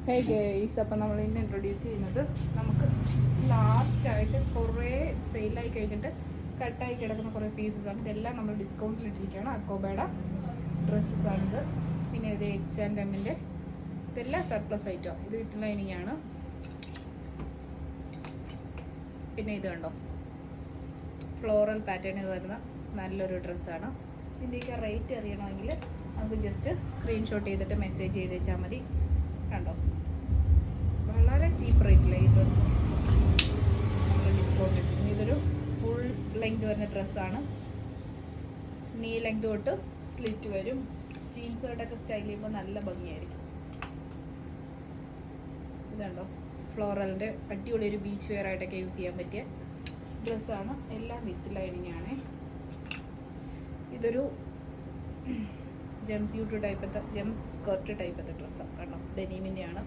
ഹേ guys, അപ്പം നമ്മൾ ഇന്ന് ഇൻട്രൊഡ്യൂസ് ചെയ്യുന്നത് നമുക്ക് ലാസ്റ്റായിട്ട് കുറേ സെയിലായി കഴിഞ്ഞിട്ട് കട്ടായി കിടക്കുന്ന കുറേ പീസസാണ്. ഇതെല്ലാം നമ്മൾ ഡിസ്കൗണ്ടിൽ ഇട്ടിരിക്കുകയാണ്. അക്കോബയുടെ ഡ്രസ്സസാണിത്. പിന്നെ ഇത് H&Mൻ്റെ ഇതെല്ലാം സർപ്ലസ് ഐറ്റം. ഇത് വിത്ത് ലൈനിങ് ആണ്. പിന്നെ ഇത് കണ്ടോ, ഫ്ലോറൽ പാറ്റേണിൽ വരുന്ന നല്ലൊരു ഡ്രസ്സാണ്. ഇതിൻ്റെയൊക്കെ റേറ്റ് അറിയണമെങ്കിൽ നമുക്ക് ജസ്റ്റ് സ്ക്രീൻഷോട്ട് ചെയ്തിട്ട് മെസ്സേജ് ചെയ്ത് വെച്ചാൽ മതി. കണ്ടോ, വളരെ ചീപ്പ് റേറ്റിൽ ഈ ഡ്രസ്സ് നമ്മൾ ഡിസ്കൗണ്ട് ഇട്ടിരുന്നു. ഇതൊരു ഫുൾ ലെങ്ത് വരുന്ന ഡ്രസ്സാണ്. നീ ലെങ്ത് തൊട്ട് സ്ലിറ്റ് വരും. ജീൻസ് തൊട്ടൊക്കെ സ്റ്റൈൽ ചെയ്യുമ്പോൾ നല്ല ഭംഗിയായിരിക്കും. ഇതുണ്ടോ, ഫ്ലോറലിൻ്റെ അടിപൊളി ഒരു ബീച്ച് വെയർ ആയിട്ടൊക്കെ യൂസ് ചെയ്യാൻ പറ്റിയ ഡ്രസ്സാണ്. എല്ലാം വിത്ത് ലൈനിങ് ആണ്. ഇതൊരു ജം സ്യൂട്ട് ടൈപ്പത്തെ ജം സ്കർട്ട് ടൈപ്പത്തെ ഡ്രസ്സാണ്. കാരണം ഡെനീമിൻ്റെ ആണ്.